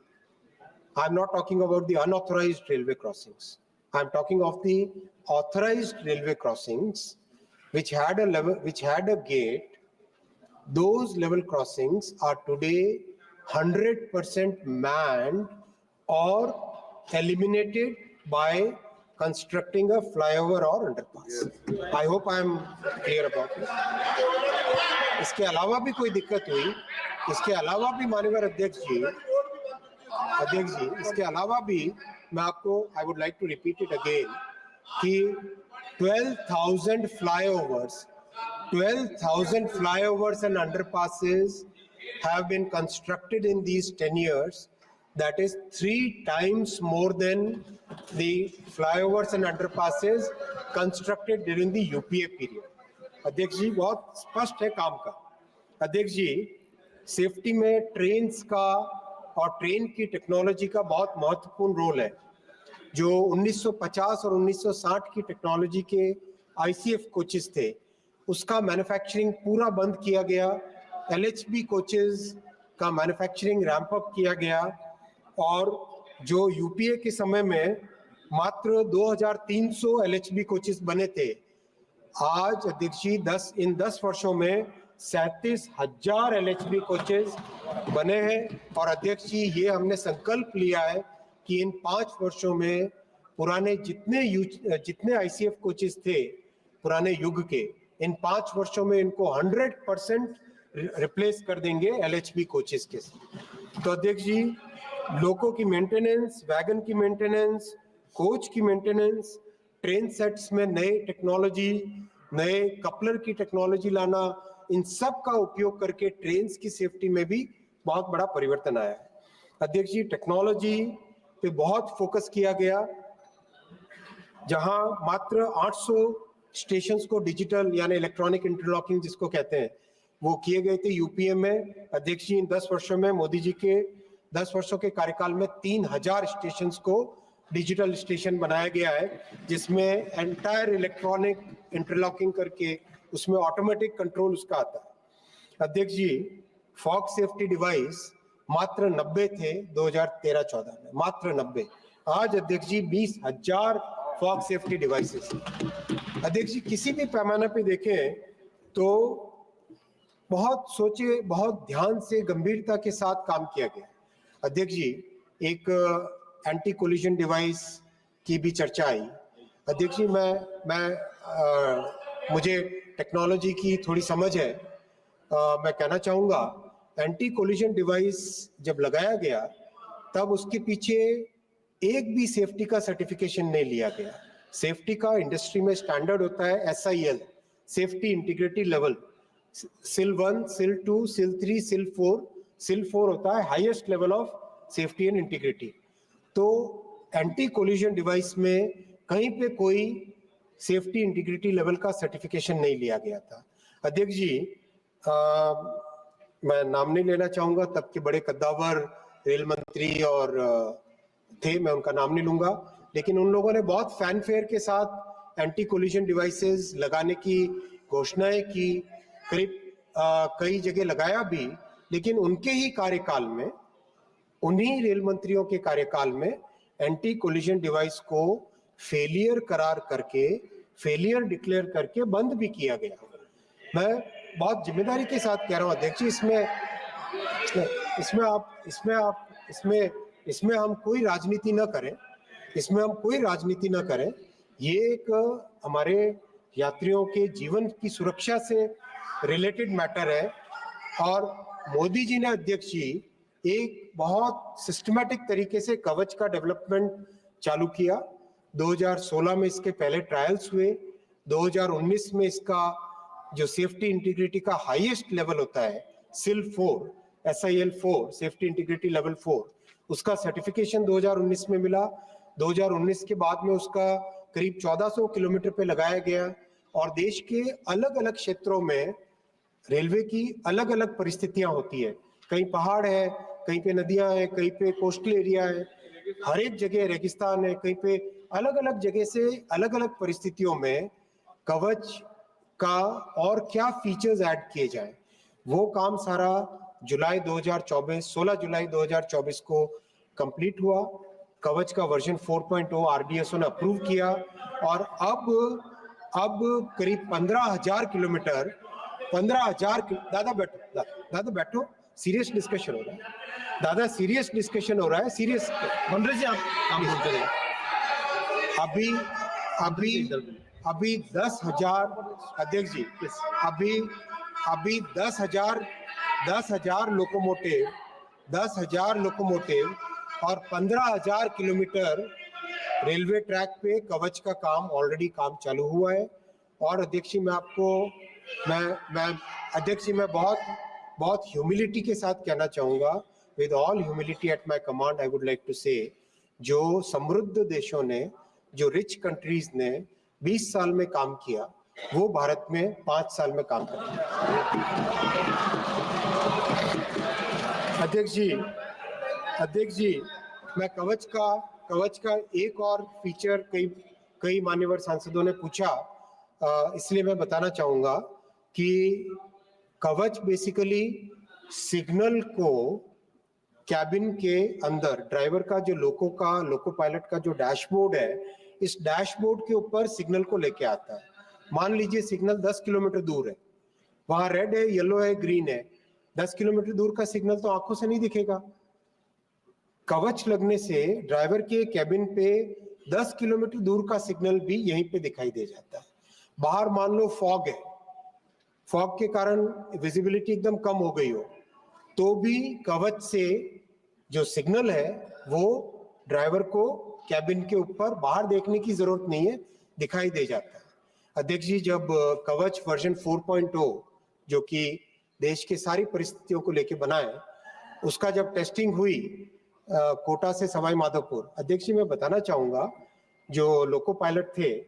I'm not talking about the unauthorized railway crossings. I'm talking of the authorized railway crossings which had a level, which had a gate. Those level crossings are today 100% manned or eliminated by constructing a flyover or underpass. I hope I am clear about it. इसके अलावा भी कोई दिक्कत हुई, इसके अलावा भी माननीय अध्यक्ष जी, इसके अलावा भी मैं आपको I would like to repeat it again कि 12,000 flyovers and underpasses have been constructed in these 10 years. That is 3 times more than the flyovers and underpasses constructed during the UPA period. अध्यक्ष जी बहुत स्पष्ट है काम का. अध्यक्ष जी सेफ्टी में trains का और ट्रेन की टेक्नोलॉजी का बहुत महत्वपूर्ण रोल है. जो 1950 और 1960 की टेक्नोलॉजी के ICF कोचेस थे उसका मैन्युफैक्चरिंग पूरा बंद किया गया. LHB कोचेस का मैन्युफैक्चरिंग रैंप अप किया गया और जो UPA के समय में मात्र 2300 LHB कोचेस बने थे, आज अध्यक्ष जी 10 वर्षों में 37,000 LHB कोचेस बने हैं. और अध्यक्ष जी ये हमने संकल्प लिया है कि इन 5 वर्षों में पुराने जितने ICF कोचेस थे पुराने युग के, इन 5 वर्षों में इनको 100% रिप्लेस कर देंगे LHB कोचेस के. तो अध्यक्ष जी लोको की मेंटेनेंस, वैगन की मेंटेनेंस, कोच की मेंटेनेंस, ट्रेन सेट्स में नए टेक्नोलॉजी, नए कपलर की टेक्नोलॉजी लाना, इन सब का उपयोग करके ट्रेन्स की सेफ्टी में भी बहुत बड़ा परिवर्तन आया है. अध्यक्ष जी टेक्नोलॉजी पे बहुत फोकस किया गया. जहां मात्र 800 स्टेशंस को डिजिटल यानी इलेक्ट्रॉनिक इंटरलॉकिंग जिसको कहते हैं वो किए गए थे UPA में. अध्यक्ष जी इन 10 वर्षों में मोदी जी के 10 वर्षों के कार्यकाल में 3000 स्टेशंस को डिजिटल स्टेशन बनाया गया है, जिसमें एंटायर इलेक्ट्रॉनिक इंटरलॉकिंग करके उसमें ऑटोमेटिक कंट्रोल उसका आता है. अध्यक्ष जी फॉग सेफ्टी डिवाइस मात्र 90 थे 2013-14 में, मात्र 90. आज अध्यक्ष जी 20,000 फॉग सेफ्टी डिवाइसेस. अध्यक्ष जी किसी भी पैमाने पे देखें तो बहुत सोचे, बहुत ध्यान से, गंभीरता के साथ काम किया गया. अध्यक्ष जी एक एंटी कोलिजन डिवाइस की भी चर्चा आई. अध्यक्ष जी मुझे टेक्नोलॉजी की थोड़ी समझ है. मैं कहना चाहूँगा एंटी कोलिजन डिवाइस जब लगाया गया तब उसके पीछे एक भी सेफ्टी का सर्टिफिकेशन नहीं लिया गया. सेफ्टी का इंडस्ट्री में स्टैंडर्ड होता है SIL, safety integrity level, SIL 1, SIL 2, SIL 3, SIL 4. SIL 4 होता है highest level of safety and integrity. तो एंटी कोलिजन डिवाइस में कहीं पे कोई सेफ्टी इंटीग्रिटी लेवल का सर्टिफिकेशन नहीं लिया गया था. अध्यक्ष जी मैं नाम नहीं लेना चाहूंगा, तब के बड़े कद्दावर रेल मंत्री और थे, मैं उनका नाम नहीं लूंगा, लेकिन उन लोगों ने बहुत फैनफेयर के साथ एंटी कोलिजन डिवाइसेस लगाने की घोषणाएं की. करीब कई जगह लगाया भी, लेकिन उनके ही कार्यकाल में, उन्हीं रेल मंत्रियों के कार्यकाल में एंटी कोलिजन डिवाइस को फेलियर करार करके, फेलियर डिक्लेयर करके बंद भी किया गया. मैं बहुत जिम्मेदारी के साथ कह रहा हूं अध्यक्ष जी, इसमें हम कोई राजनीति न करें, ये एक हमारे यात्रियों के जीवन की सुरक्षा से रिलेटेड मैटर है. और मोदी जी ने अध्यक्ष जी एक बहुत सिस्टमैटिक तरीके से कवच का डेवलपमेंट चालू किया. 2016 में इसके पहले ट्रायल्स हुए. 2019 में इसका जो सेफ्टी इंटीग्रिटी का हाईएस्ट लेवल होता है SIL 4, SIL 4, safety integrity level 4, उसका सर्टिफिकेशन 2019 में मिला. 2019 के बाद में उसका करीब 1400 किलोमीटर पे लगाया गया. और देश के अलग अलग क्षेत्रों में रेलवे की अलग अलग परिस्थितियां होती है. कहीं पहाड़ है, कहीं पे नदियां हैं, कहीं पे कोस्टल एरिया है, हर एक जगह रेगिस्तान है, कहीं पे अलग अलग जगह से अलग अलग परिस्थितियों में कवच का और क्या फीचर्स ऐड किए जाएं, वो काम सारा 16 जुलाई 2024 को कंप्लीट हुआ. कवच का वर्जन 4.0 RDSO ने अप्रूव किया. और अब करीब 15,000 किलोमीटर, 15,000 दादा बैठो, सीरियस डिस्कशन हो रहा है. दादा सीरियस डिस्कशन हो रहा है, सीरियस. मंत्री जी आप बोलते रहिए. अभी अभी अभी 10,000 अध्यक्ष जी, अभी 10,000 लोकोमोटिव और 15,000 किलोमीटर रेलवे ट्रैक पे कवच का काम ऑलरेडी काम चालू हुआ है। और अध्यक्ष जी मैं बहुत ह्यूमिलिटी के साथ कहना चाहूँगा, with all humility at my command I would like to say, जो समृद्ध देशों ने, जो रिच कंट्रीज ने 20 साल में काम किया, वो भारत में 5 साल में काम कर रहा है। अध्यक्ष जी मैं कवच का एक और फीचर कई मान्यवर सांसदों ने पूछा, इसलिए मैं बताना चाहूंगा कि कवच बेसिकली सिग्नल को कैबिन के अंदर ड्राइवर का जो लोको पायलट का जो डैशबोर्ड है, इस डैशबोर्ड के ऊपर सिग्नल को लेके आता है। मान लीजिए सिग्नल 10 किलोमीटर दूर है, वहां रेड है, येलो है, ग्रीन है, 10 किलोमीटर दूर का सिग्नल तो आंखों से नहीं दिखेगा। कवच लगने से ड्राइवर के कैबिन पे 10 किलोमीटर दूर का सिग्नल भी यहीं पे दिखाई दे जाता है। बाहर मान लो फॉग है, फॉग के कारण विजिबिलिटी एकदम कम हो गई हो, तो भी कवच से जो सिग्नल है वो ड्राइवर को कैबिन के ऊपर बाहर देखने की जरूरत नहीं है, दिखाई दे जाता है। अध्यक्ष जी, जब कवच वर्जन 4.0 जो कि देश के सारी परिस्थितियों को लेके बना है, उसका जब टेस्टिंग हुई कोटा से सवाई माधोपुर, अध्यक्ष जी मैं बताना चाहूंगा, जो लोको पायलट थे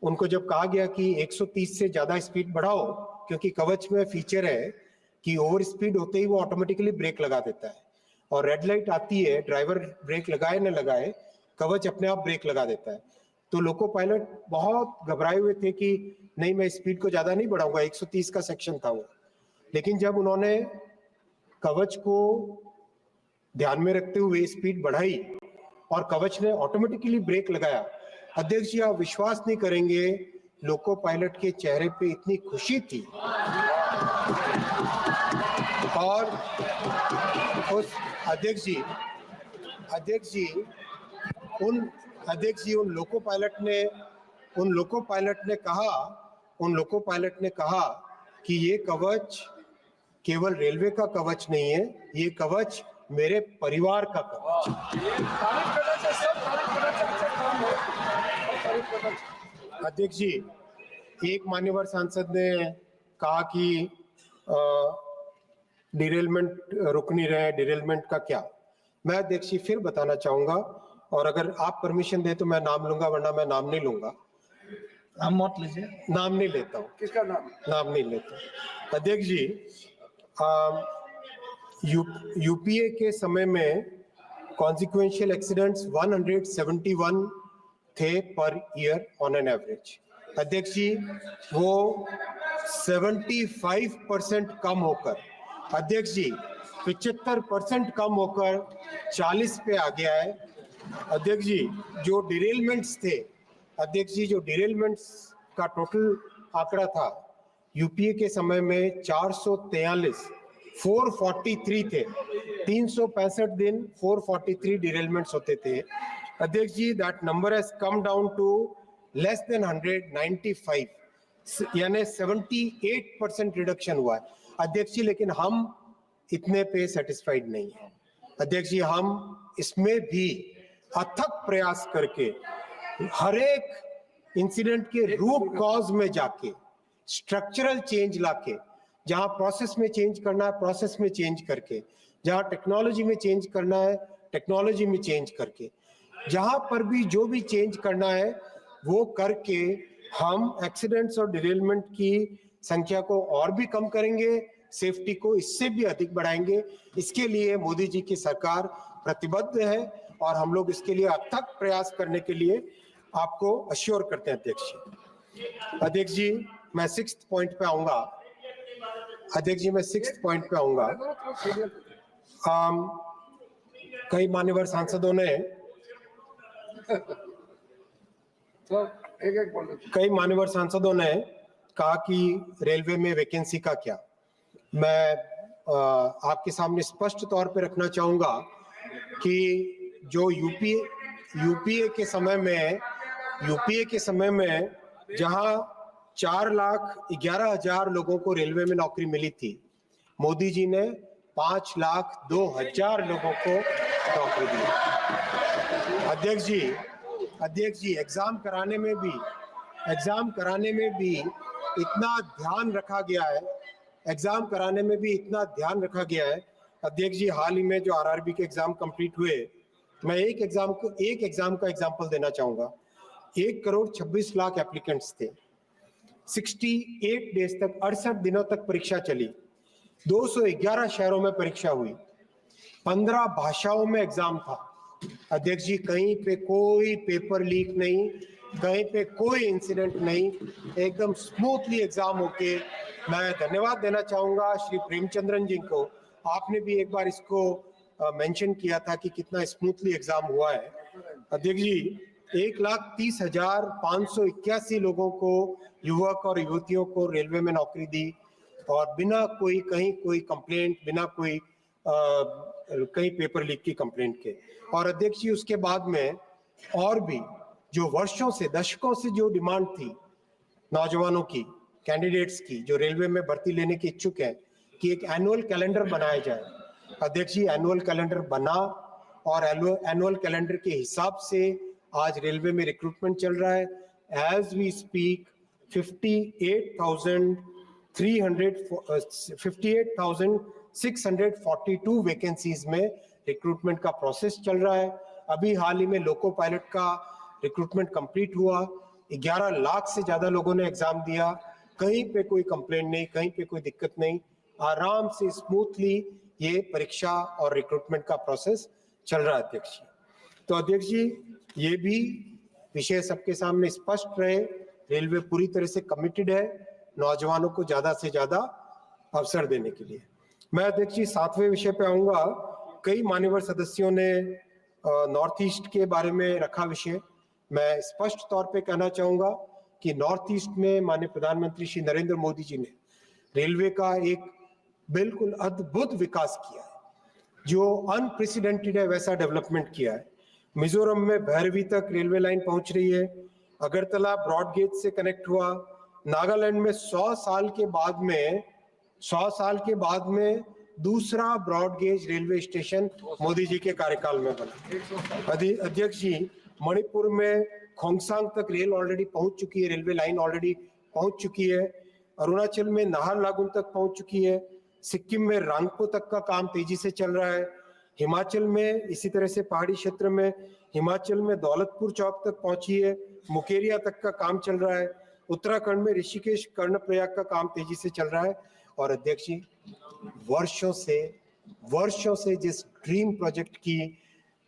उनको जब कहा गया कि 130 से ज्यादा स्पीड बढ़ाओ, क्योंकि कवच में फीचर है कि ओवर स्पीड होते ही वो ऑटोमेटिकली ब्रेक लगा देता है, और रेड लाइट आती है, ड्राइवर ब्रेक लगाए न लगाए, कवच अपने आप ब्रेक लगा देता है। तो लोको पायलट बहुत घबराए हुए थे कि नहीं मैं स्पीड को ज्यादा नहीं बढ़ाऊंगा, 130 का सेक्शन था वो। लेकिन जब उन्होंने कवच को ध्यान में रखते हुए स्पीड बढ़ाई और कवच ने ऑटोमेटिकली ब्रेक लगाया, अध्यक्ष जी आप विश्वास नहीं करेंगे, लोको पायलट के चेहरे पे इतनी खुशी थी। और उस अध्यक्ष जी उन लोको पायलट ने कहा कि ये कवच केवल रेलवे का कवच नहीं है, ये कवच मेरे परिवार का कवच। अध्यक्ष जी, एक मान्यवर सांसद ने कहा कि डिरेलमेंट रुक नहीं रहे, डिरेलमेंट का क्या? मैं अध्यक्ष जी फिर बताना चाहूंगा, और अगर आप परमिशन दे तो मैं नाम लूंगा, वरना मैं नाम नहीं लूंगा। नाम मत लीजिए। नाम नहीं लेता हूँ। किसका नाम? नाम नहीं लेता। अध्यक्ष जी, यूपीए के समय में कॉन्सिक्वेंशियल एक्सीडेंट्स 171 थे per year on an average. अध्यक्ष जी, वो 75% कम होकर, अध्यक्ष जी 75% कम होकर 40 पे आ गया है। अध्यक्ष जी, जो डिरेलमेंट्स थे, अध्यक्ष जी जो डिरेलमेंट्स का टोटल आंकड़ा था यूपीए के समय में 443 थे, 365 दिन 443 डिरेलमेंट्स होते थे। अध्यक्ष जी, that number has come down to less than 195, यानी 78% रिडक्शन हुआ है। अध्यक्ष जी, लेकिन हम इतने पे सेटिस्फाइड नहीं है। अध्यक्ष जी, हम इसमें भी अथक प्रयास करके हर एक इंसिडेंट के रूट कॉज में जाके स्ट्रक्चरल चेंज लाके, जहां प्रोसेस में चेंज करना है प्रोसेस में चेंज करके, जहां टेक्नोलॉजी में चेंज करना है टेक्नोलॉजी में चेंज करके, जहां पर भी जो भी चेंज करना है वो करके हम एक्सीडेंट्स और डिरेलमेंट की संख्या को और भी कम करेंगे, सेफ्टी को इससे भी अधिक बढ़ाएंगे। इसके लिए मोदी जी की सरकार प्रतिबद्ध है और हम लोग इसके लिए अथक प्रयास करने के लिए आपको अश्योर करते हैं। अध्यक्ष जी मैं 6th पॉइंट पे आऊंगा। अध्यक्ष जी मैं 6th पॉइंट पे आऊंगा। कई मान्यवर सांसदों ने कई मान्यवर सांसदों ने कहा कि रेलवे में वैकेंसी का क्या। मैं आपके सामने स्पष्ट तौर पे रखना चाहूंगा कि जो यूपीए के समय में यूपीए के समय में जहां 4,11,000 लोगों को रेलवे में नौकरी मिली थी, मोदी जी ने 5,02,000 लोगों को नौकरी दी। अध्यक्ष जी एग्जाम कराने में भी इतना ध्यान रखा गया है। अध्यक्ष जी, हाल ही में जो आरआरबी के एग्जाम कंप्लीट हुए, मैं एक एग्जाम का एग्जांपल देना चाहूंगा। 1,26,00,000 एप्लीकेंट्स थे। 68 डेज तक, 68 दिनों तक परीक्षा चली। 211 शहरों में परीक्षा हुई। 15 भाषाओं में एग्जाम था। अध्यक्ष जी, कहीं पे कोई पेपर लीक नहीं, कहीं पे कोई इंसिडेंट नहीं, एकदम स्मूथली एग्जाम होके मैं धन्यवाद देना चाहूंगा श्री प्रेमचंद्रन जी को। आपने भी एक बार इसको मेंशन किया था कि कितना स्मूथली एग्जाम हुआ है। अध्यक्ष जी, 1,30,581 लोगों को, युवक और युवतियों को रेलवे में नौकरी दी और बिना कोई कंप्लेंट, बिना कोई कहीं पेपर लीक की कंप्लेंट के। और अध्यक्ष जी, उसके बाद में और भी जो वर्षों से, दशकों से जो डिमांड थी नौजवानों की, कैंडिडेट्स की, जो रेलवे में भर्ती लेने के इच्छुक है, कि एक एनुअल कैलेंडर बनाया जाए। अध्यक्ष जी, एनुअल कैलेंडर बना और एनुअल कैलेंडर के हिसाब से आज रेलवे में रिक्रूटमेंट चल रहा है। एज वी स्पीक 58,642 वैकेंसीज में रिक्रूटमेंट का प्रोसेस चल रहा है। अभी हाल ही में लोको पायलट का रिक्रूटमेंट कंप्लीट हुआ। 11 लाख से ज्यादा लोगों ने एग्जाम दिया। कहीं पे कोई कंप्लेंट नहीं, कहीं पे कोई दिक्कत नहीं, आराम से स्मूथली ये परीक्षा और रिक्रूटमेंट का प्रोसेस चल रहा है। अध्यक्ष जी, तो अध्यक्ष जी, ये भी विषय सबके सामने स्पष्ट रहे, रेलवे पूरी तरह से कमिटेड है नौजवानों को ज्यादा से ज्यादा अवसर देने के लिए। मैं अध्यक्ष जी 7वें विषय पे आऊंगा। कई मान्यवर सदस्यों ने नॉर्थ ईस्ट के बारे में रखा विषय। मैं स्पष्ट तौर पे कहना चाहूंगा कि नॉर्थ ईस्ट में माननीय प्रधानमंत्री श्री नरेंद्र मोदी जी ने रेलवे का एक बिल्कुल अद्भुत विकास किया है, जो अनप्रेसिडेंटेड है, वैसा डेवलपमेंट किया है। मिजोरम में भैरवी तक रेलवे लाइन पहुंच रही है। अगरतला ब्रॉड गेज से कनेक्ट हुआ। नागालैंड में 100 साल के बाद में दूसरा broad gauge railway station Modi ji के कार्यकाल में बना। अध्यक्ष जी, मणिपुर में खोंगसांग तक रेल ऑलरेडी पहुंच चुकी है, रेलवे लाइन ऑलरेडी पहुंच चुकी है। अरुणाचल में नाहरलागुन तक पहुंच चुकी है। सिक्किम में रांगपो तक का काम तेजी से चल रहा है। हिमाचल में इसी तरह से पहाड़ी क्षेत्र में हिमाचल में दौलतपुर चौक तक पहुंची है। मुकेरिया तक का काम चल रहा है। उत्तराखंड में ऋषिकेश कर्णप्रयाग का काम तेजी से चल रहा है। और अध्यक्ष जी, वर्षों से जिस ड्रीम प्रोजेक्ट की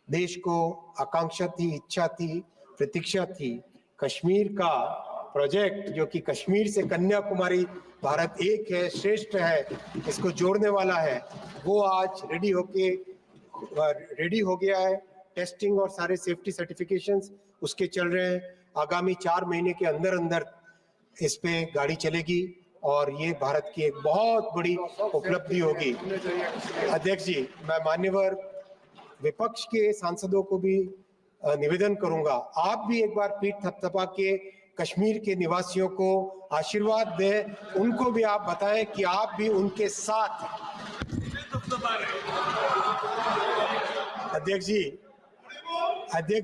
देश को आकांक्षा थी, इच्छा थी, प्रतीक्षा थी, कश्मीर का प्रोजेक्ट, जो कि कश्मीर से कन्याकुमारी भारत एक है, श्रेष्ठ है, इसको जोड़ने वाला है, वो आज रेडी हो गया है। टेस्टिंग और सारे सेफ्टी सर्टिफिकेशंस उसके चल रहे हैं। आगामी 4 महीने के अंदर इस पे गाड़ी चलेगी और ये भारत की एक बहुत बड़ी उपलब्धि होगी। अध्यक्ष जी, मैं मान्यवर विपक्ष के सांसदों को भी निवेदन करूंगा, आप भी एक बार पीठ थपथपा के कश्मीर के निवासियों को आशीर्वाद दें, उनको भी आप बताएं कि आप भी उनके साथ। अध्यक्ष जी, अटल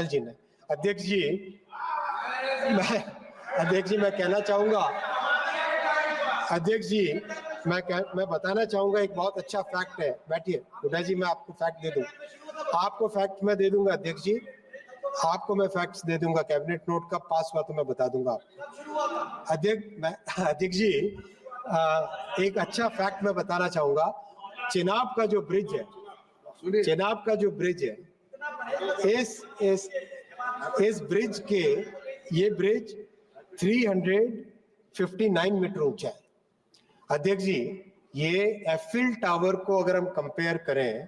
जी ने, अध्यक्ष जी मैं कहना चाहूंगा, अध्यक्ष जी मैं बताना चाहूंगा, एक बहुत अच्छा फैक्ट है। बैठिए हुड्डा जी, मैं आपको फैक्ट दे दूं, आपको फैक्ट मैं दे दूंगा। अध्यक्ष जी, आपको मैं फैक्ट्स दे दूंगा, कैबिनेट नोट कब पास हुआ तो मैं बता दूंगा आपको। अध्यक्ष जी, एक अच्छा फैक्ट मैं बताना चाहूंगा। चेनाब का जो ब्रिज है, इस ब्रिज के, ये ब्रिज 359 मीटर ऊंचा है। अध्यक्ष जी, ये एफिल टावर को अगर हम कंपेयर करें,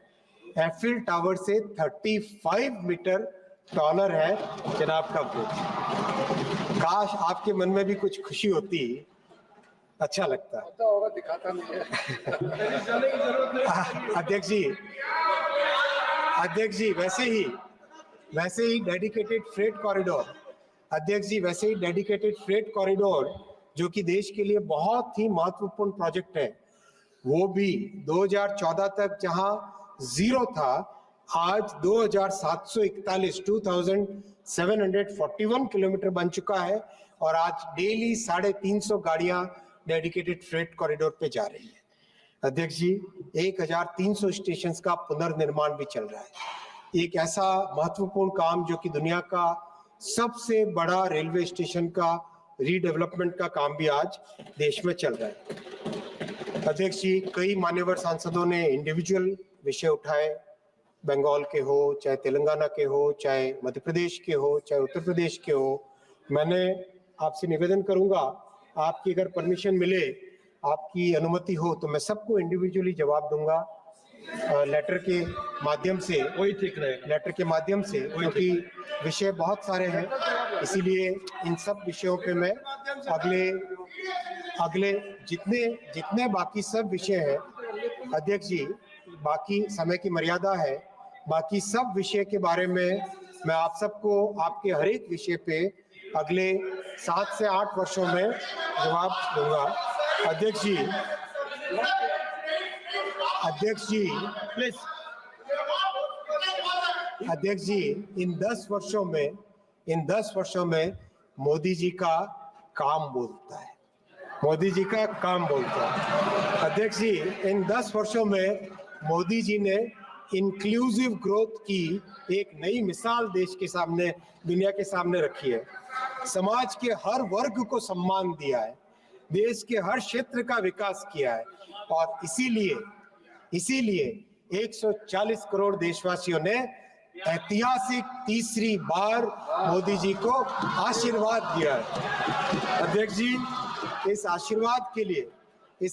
एफिल टावर से 35 मीटर टॉलर है चेनाब का ब्रिज। काश आपके मन में भी कुछ खुशी होती, अच्छा लगता है। दिखाता नहीं है। अध्यक्ष जी, वैसे ही वैसे ही डेडिकेटेड फ्रेट कॉरिडोर, अध्यक्ष जी, वैसे ही डेडिकेटेड फ्रेट कॉरिडोर जो कि देश के लिए बहुत ही महत्वपूर्ण प्रोजेक्ट है, वो भी 2014 तक जहां जीरो था, आज 2741 किलोमीटर बन चुका है और आज डेली 350 गाड़ियां डेडिकेटेड फ्रेट कॉरिडोर पे जा रही है। अध्यक्ष जी, 1300 स्टेशन का पुनर्निर्माण भी चल रहा है। एक ऐसा महत्वपूर्ण काम जो कि दुनिया का सबसे बड़ा रेलवे स्टेशन का रीडेवलपमेंट का काम भी आज देश में चल रहा है। अध्यक्ष जी, कई मान्यवर सांसदों ने इंडिविजुअल विषय उठाए, बंगाल के हो, चाहे तेलंगाना के हो, चाहे मध्य प्रदेश के हो, चाहे उत्तर प्रदेश के हो। मैंने आपसे निवेदन करूंगा, आपकी अगर परमिशन मिले, आपकी अनुमति हो, तो मैं सबको इंडिविजुअली जवाब दूंगा लेटर के माध्यम से, वही ठीक रहेगा। लेटर के माध्यम से, क्योंकि विषय बहुत सारे हैं, इसीलिए इन सब विषयों पे मैं अगले जितने बाकी सब विषय हैं, अध्यक्ष जी, बाकी समय की मर्यादा है, बाकी सब विषय के बारे में मैं आप सबको आपके हर एक विषय पे अगले 7 से 8 वर्षों में जवाब दूंगा। अध्यक्ष जी प्लीज। अध्यक्ष जी, इन 10 वर्षों में मोदी जी का काम बोलता है, मोदी जी का काम बोलता है। अध्यक्ष जी, इन 10 वर्षों में मोदी जी ने इंक्लूसिव ग्रोथ की एक नई मिसाल देश के सामने, दुनिया के सामने रखी है। समाज के हर वर्ग को सम्मान दिया है, देश के हर क्षेत्र का विकास किया है और इसीलिए 140 करोड़ देशवासियों ने ऐतिहासिक तीसरी बार मोदी जी को आशीर्वाद दिया है। अध्यक्ष जी, इस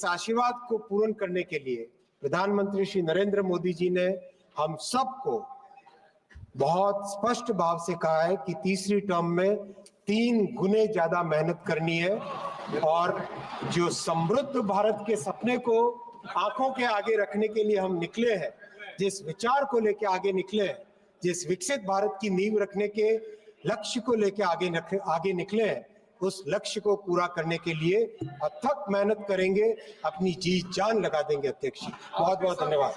आशीर्वाद को पूर्ण करने के लिए प्रधानमंत्री श्री नरेंद्र मोदी जी ने हम सबको बहुत स्पष्ट भाव से कहा है कि तीसरी टर्म में 3 गुने ज्यादा मेहनत करनी है और जो समृद्ध भारत के सपने को आंखों के आगे रखने के लिए हम निकले हैं, जिस विचार को लेकर आगे निकले हैं, जिस विकसित भारत की नींव रखने के लक्ष्य को लेकर आगे निकले हैं, उस लक्ष्य को पूरा करने के लिए अथक मेहनत करेंगे, अपनी जी जान लगा देंगे। अध्यक्ष जी, बहुत बहुत धन्यवाद।